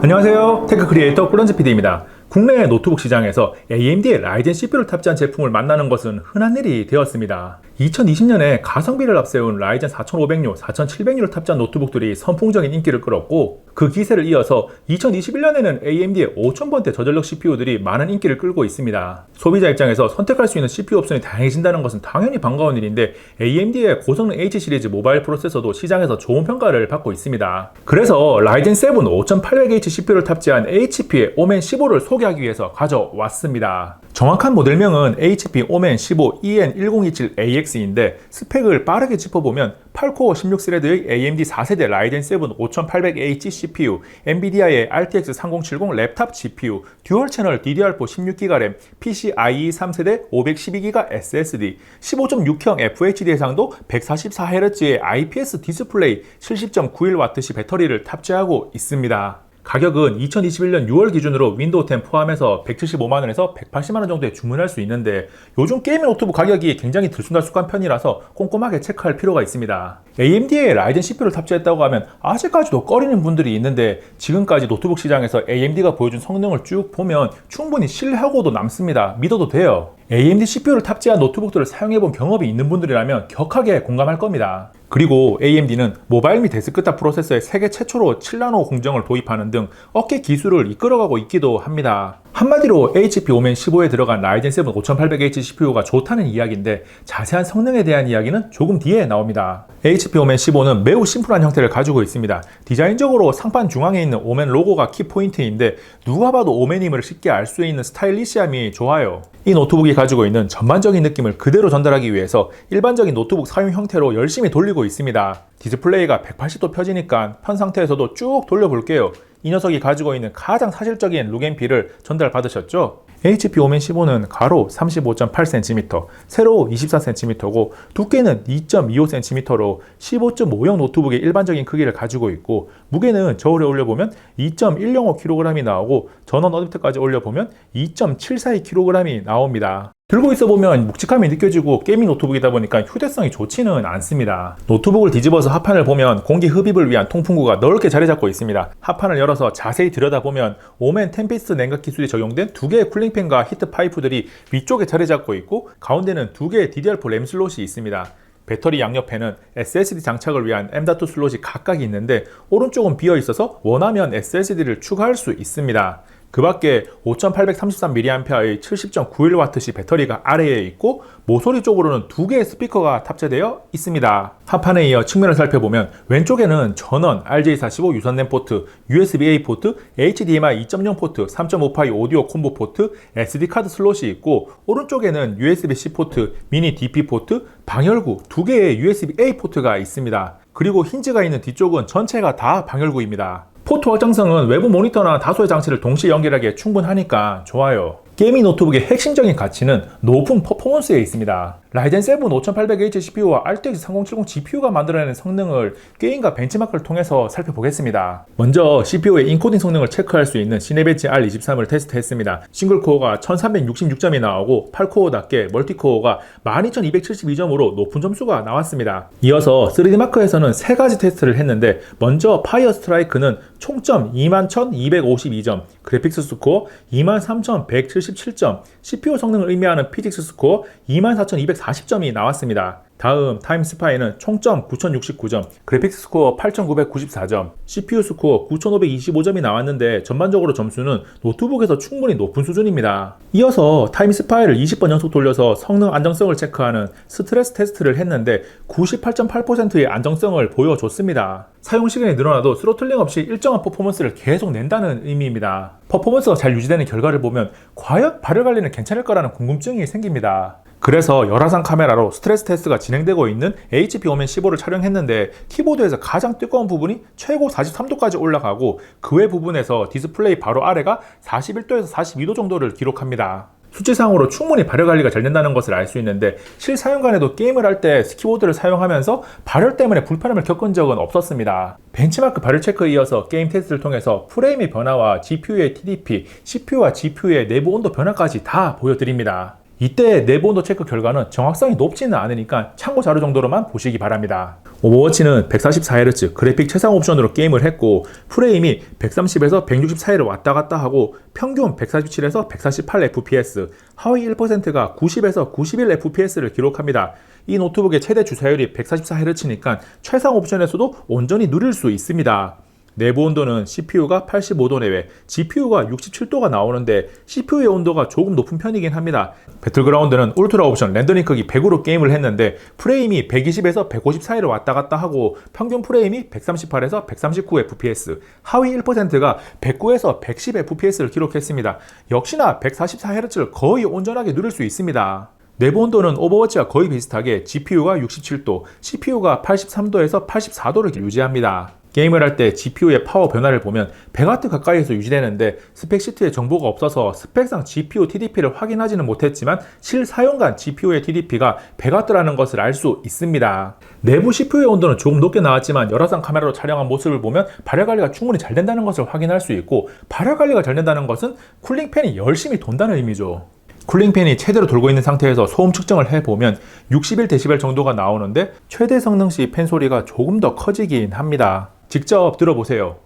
안녕하세요. 테크 크리에이터 꿀런지 PD입니다. 국내 노트북 시장에서 AMD의 라이젠 CPU를 탑재한 제품을 만나는 것은 흔한 일이 되었습니다. 2020년에 가성비를 앞세운 라이젠 4500유, 4700유를 탑재한 노트북들이 선풍적인 인기를 끌었고, 그 기세를 이어서 2021년에는 AMD의 5000번대 저전력 CPU들이 많은 인기를 끌고 있습니다. 소비자 입장에서 선택할 수 있는 CPU 옵션이 다양해진다는 것은 당연히 반가운 일인데, AMD의 고성능 H 시리즈 모바일 프로세서도 시장에서 좋은 평가를 받고 있습니다. 그래서 라이젠 7 5800H CPU를 탑재한 HP의 오멘 15를 소개하기 위해서 가져왔습니다. 정확한 모델명은 HP 오멘 15 EN1027AX인데 스펙을 빠르게 짚어보면 8코어 16스레드의 AMD 4세대 라이젠 7 5800H CPU, 엔비디아의 RTX 3070 랩탑 GPU, 듀얼 채널 DDR4 16GB 램, PCIe 3세대 512GB SSD, 15.6형 FHD 해상도 144Hz의 IPS 디스플레이, 70.91Wh 배터리를 탑재하고 있습니다. 가격은 2021년 6월 기준으로 윈도우 10 포함해서 175만원에서 180만원 정도에 주문할 수 있는데, 요즘 게이밍 노트북 가격이 굉장히 들쑥날쑥한 편이라서 꼼꼼하게 체크할 필요가 있습니다. AMD의 라이젠 CPU를 탑재했다고 하면 아직까지도 꺼리는 분들이 있는데, 지금까지 노트북 시장에서 AMD가 보여준 성능을 쭉 보면 충분히 신뢰하고도 남습니다. 믿어도 돼요. AMD CPU를 탑재한 노트북들을 사용해본 경험이 있는 분들이라면 격하게 공감할 겁니다. 그리고 AMD는 모바일 및 데스크탑 프로세서에 세계 최초로 7나노 공정을 도입하는 등 업계 기술을 이끌어가고 있기도 합니다. 한마디로 HP 오멘 15에 들어간 라이젠 7 5800H CPU가 좋다는 이야기인데, 자세한 성능에 대한 이야기는 조금 뒤에 나옵니다. HP 오멘 15는 매우 심플한 형태를 가지고 있습니다. 디자인적으로 상판 중앙에 있는 오멘 로고가 키포인트인데, 누가 봐도 오멘임을 쉽게 알 수 있는 스타일리시함이 좋아요. 이 노트북이 가지고 있는 전반적인 느낌을 그대로 전달하기 위해서 일반적인 노트북 사용 형태로 열심히 돌리고 있습니다. 디스플레이가 180도 펴지니까 편 상태에서도 쭉 돌려볼게요. 이 녀석이 가지고 있는 가장 사실적인 룩앤필을 전달받으셨죠? HP 오멘 15는 가로 35.8cm, 세로 24cm고 두께는 2.25cm로 15.5형 노트북의 일반적인 크기를 가지고 있고, 무게는 저울에 올려보면 2.105kg이 나오고 전원 어댑터까지 올려보면 2.742kg이 나옵니다. 들고 있어 보면 묵직함이 느껴지고 게이밍 노트북이다 보니까 휴대성이 좋지는 않습니다. 노트북을 뒤집어서 하판을 보면 공기 흡입을 위한 통풍구가 넓게 자리 잡고 있습니다. 하판을 열어서 자세히 들여다보면 오멘 템피스트 냉각 기술이 적용된 두 개의 쿨링팬과 히트 파이프들이 위쪽에 자리 잡고 있고, 가운데는 두 개의 DDR4 램 슬롯이 있습니다. 배터리 양옆에는 SSD 장착을 위한 M.2 슬롯이 각각 있는데, 오른쪽은 비어 있어서 원하면 SSD를 추가할 수 있습니다. 그 밖에 5833mAh의 70.91Wh 배터리가 아래에 있고, 모서리 쪽으로는 두 개의 스피커가 탑재되어 있습니다. 하판에 이어 측면을 살펴보면 왼쪽에는 전원, RJ45 유선 램 포트, USB-A 포트, HDMI 2.0 포트, 3.5파이 오디오 콤보 포트, SD카드 슬롯이 있고, 오른쪽에는 USB-C 포트, 미니 DP 포트, 방열구 두 개의 USB-A 포트가 있습니다. 그리고 힌지가 있는 뒤쪽은 전체가 다 방열구입니다. 포트 확장성은 외부 모니터나 다수의 장치를 동시에 연결하기에 충분하니까 좋아요. 게이밍 노트북의 핵심적인 가치는 높은 퍼포먼스에 있습니다. 라이젠 7 5800H CPU와 RTX 3070 GPU가 만들어내는 성능을 게임과 벤치마크를 통해서 살펴보겠습니다. 먼저 CPU의 인코딩 성능을 체크할 수 있는 시네베치 R23을 테스트했습니다. 싱글코어가 1366점이 나오고 8코어답게 멀티코어가 12272점으로 높은 점수가 나왔습니다. 이어서 3D마크에서는 세 가지 테스트를 했는데, 먼저 파이어 스트라이크는 총점 21,252점, 그래픽스 스코어 23,177점, CPU 성능을 의미하는 피직스 스코어 24,240점이 나왔습니다. 다음 타임스파이는 총점 9,069점, 그래픽스 스코어 8,994점, CPU 스코어 9,525점이 나왔는데, 전반적으로 점수는 노트북에서 충분히 높은 수준입니다. 이어서 타임스파이를 20번 연속 돌려서 성능 안정성을 체크하는 스트레스 테스트를 했는데 98.8%의 안정성을 보여줬습니다. 사용 시간이 늘어나도 스로틀링 없이 일정한 퍼포먼스를 계속 낸다는 의미입니다. 퍼포먼스가 잘 유지되는 결과를 보면 과연 발열 관리는 괜찮을 거라는 궁금증이 생깁니다. 그래서 열화상 카메라로 스트레스 테스트가 진행되고 있는 HP 오멘 15를 촬영했는데, 키보드에서 가장 뜨거운 부분이 최고 43도까지 올라가고, 그 외 부분에서 디스플레이 바로 아래가 41도에서 42도 정도를 기록합니다. 수치상으로 충분히 발열 관리가 잘 된다는 것을 알 수 있는데, 실사용간에도 게임을 할 때 키보드를 사용하면서 발열 때문에 불편함을 겪은 적은 없었습니다. 벤치마크 발열 체크에 이어서 게임 테스트를 통해서 프레임의 변화와 GPU의 TDP, CPU와 GPU의 내부 온도 변화까지 다 보여드립니다. 이때 내부 온도 체크 결과는 정확성이 높지는 않으니까 참고 자료 정도로만 보시기 바랍니다. 오버워치는 144Hz 그래픽 최상 옵션으로 게임을 했고 프레임이 130에서 160 사이를 왔다 갔다 하고 평균 147에서 148fps, 하위 1%가 90에서 91fps를 기록합니다. 이 노트북의 최대 주사율이 144Hz니까 최상 옵션에서도 온전히 누릴 수 있습니다. 내부 온도는 CPU가 85도 내외, GPU가 67도가 나오는데 CPU의 온도가 조금 높은 편이긴 합니다. 배틀그라운드는 울트라 옵션 렌더링 크기 100으로 게임을 했는데 프레임이 120에서 150 사이를 왔다 갔다 하고 평균 프레임이 138에서 139fps, 하위 1%가 109에서 110fps를 기록했습니다. 역시나 144Hz를 거의 온전하게 누릴 수 있습니다. 내부 온도는 오버워치와 거의 비슷하게 GPU가 67도, CPU가 83도에서 84도를 유지합니다. 게임을 할 때 GPU의 파워 변화를 보면 100W 가까이에서 유지되는데 스펙 시트에 정보가 없어서 스펙상 GPU TDP를 확인하지는 못했지만 실사용간 GPU의 TDP가 100W라는 것을 알 수 있습니다. 내부 CPU의 온도는 조금 높게 나왔지만 열화상 카메라로 촬영한 모습을 보면 발열 관리가 충분히 잘 된다는 것을 확인할 수 있고, 발열 관리가 잘 된다는 것은 쿨링팬이 열심히 돈다는 의미죠. 쿨링팬이 최대로 돌고 있는 상태에서 소음 측정을 해보면 61dB 정도가 나오는데 최대 성능 시 팬 소리가 조금 더 커지긴 합니다. 직접 들어보세요.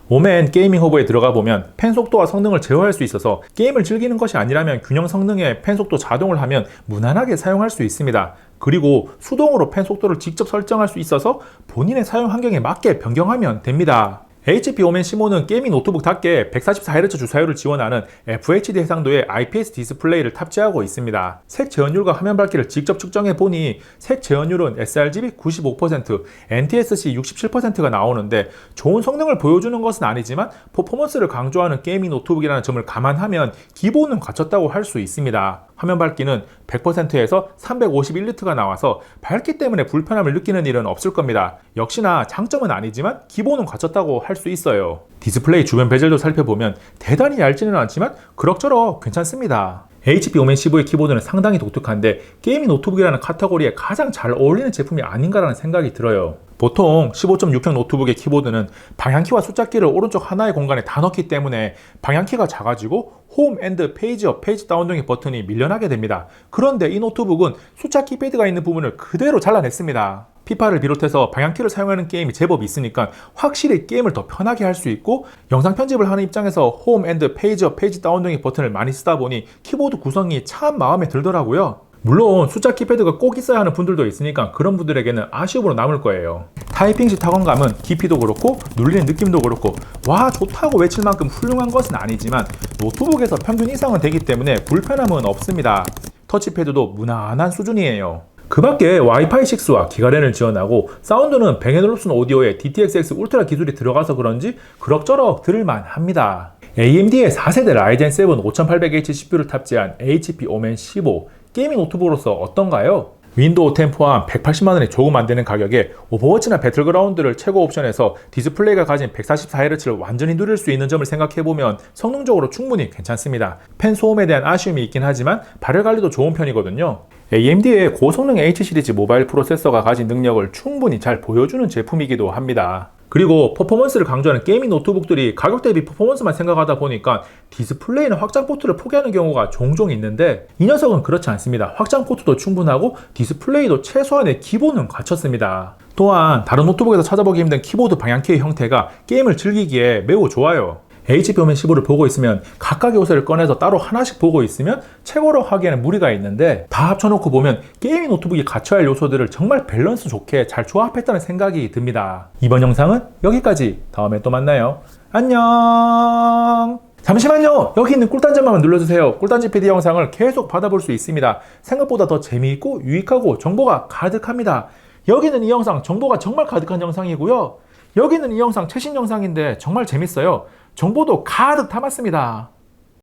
오멘 게이밍 허브에 들어가 보면 팬 속도와 성능을 제어할 수 있어서 게임을 즐기는 것이 아니라면 균형 성능의 팬 속도 자동을 하면 무난하게 사용할 수 있습니다. 그리고 수동으로 팬 속도를 직접 설정할 수 있어서 본인의 사용 환경에 맞게 변경하면 됩니다. HP 오멘 15는 게이밍 노트북답게 144Hz 주사율을 지원하는 FHD 해상도의 IPS 디스플레이를 탑재하고 있습니다. 색 재현율과 화면 밝기를 직접 측정해 보니 색 재현율은 sRGB 95%, NTSC 67%가 나오는데 좋은 성능을 보여주는 것은 아니지만 퍼포먼스를 강조하는 게이밍 노트북이라는 점을 감안하면 기본은 갖췄다고 할 수 있습니다. 화면 밝기는 100%에서 351니트가 나와서 밝기 때문에 불편함을 느끼는 일은 없을 겁니다. 역시나 장점은 아니지만 기본은 갖췄다고 할 수 있어요. 디스플레이 주변 베젤도 살펴보면 대단히 얇지는 않지만 그럭저럭 괜찮습니다. HP 오멘 15의 키보드는 상당히 독특한데 게이밍 노트북이라는 카테고리에 가장 잘 어울리는 제품이 아닌가라는 생각이 들어요. 보통 15.6형 노트북의 키보드는 방향키와 숫자키를 오른쪽 하나의 공간에 다 넣기 때문에 방향키가 작아지고 홈 앤드 페이지업, 페이지 다운 등의 버튼이 밀려나게 됩니다. 그런데 이 노트북은 숫자 키패드가 있는 부분을 그대로 잘라냈습니다. 피파를 비롯해서 방향키를 사용하는 게임이 제법 있으니까 확실히 게임을 더 편하게 할 수 있고, 영상 편집을 하는 입장에서 홈 앤드 페이지업, 페이지 다운 등의 버튼을 많이 쓰다 보니 키보드 구성이 참 마음에 들더라고요. 물론 숫자 키패드가 꼭 있어야 하는 분들도 있으니까 그런 분들에게는 아쉬움으로 남을 거예요. 타이핑 시 타건감은 깊이도 그렇고 눌리는 느낌도 그렇고 와 좋다고 외칠 만큼 훌륭한 것은 아니지만 노트북에서 평균 이상은 되기 때문에 불편함은 없습니다. 터치패드도 무난한 수준이에요. 그 밖에 와이파이 6와 기가랜을 지원하고 사운드는 뱅앤올uf슨 오디오의 DTX-X 울트라 기술이 들어가서 그런지 그럭저럭 들을만 합니다. AMD의 4세대 라이젠 7 5800H CPU를 탑재한 HP 오멘 15 게이밍 노트북으로서 어떤가요? 윈도우 10 포함 180만원이 조금 안되는 가격에 오버워치나 배틀그라운드를 최고 옵션에서 디스플레이가 가진 144Hz를 완전히 누릴 수 있는 점을 생각해보면 성능적으로 충분히 괜찮습니다. 팬 소음에 대한 아쉬움이 있긴 하지만 발열 관리도 좋은 편이거든요. AMD의 고성능 H 시리즈 모바일 프로세서가 가진 능력을 충분히 잘 보여주는 제품이기도 합니다. 그리고 퍼포먼스를 강조하는 게이밍 노트북들이 가격 대비 퍼포먼스만 생각하다 보니까 디스플레이나 확장 포트를 포기하는 경우가 종종 있는데 이 녀석은 그렇지 않습니다. 확장 포트도 충분하고 디스플레이도 최소한의 기본은 갖췄습니다. 또한 다른 노트북에서 찾아보기 힘든 키보드 방향키의 형태가 게임을 즐기기에 매우 좋아요. HP 오멘 15를 보고 있으면 각각의 요소를 꺼내서 따로 하나씩 보고 있으면 최고로 하기에는 무리가 있는데 다 합쳐놓고 보면 게이밍 노트북이 갖춰야 할 요소들을 정말 밸런스 좋게 잘 조합했다는 생각이 듭니다. 이번 영상은 여기까지. 다음에 또 만나요. 안녕. 잠시만요. 여기 있는 꿀단지만 눌러주세요. 꿀단지 PD 영상을 계속 받아볼 수 있습니다. 생각보다 더 재미있고 유익하고 정보가 가득합니다. 여기는 이 영상 정보가 정말 가득한 영상이고요. 여기는 이 영상 최신 영상인데 정말 재밌어요. 정보도 가득 담았습니다.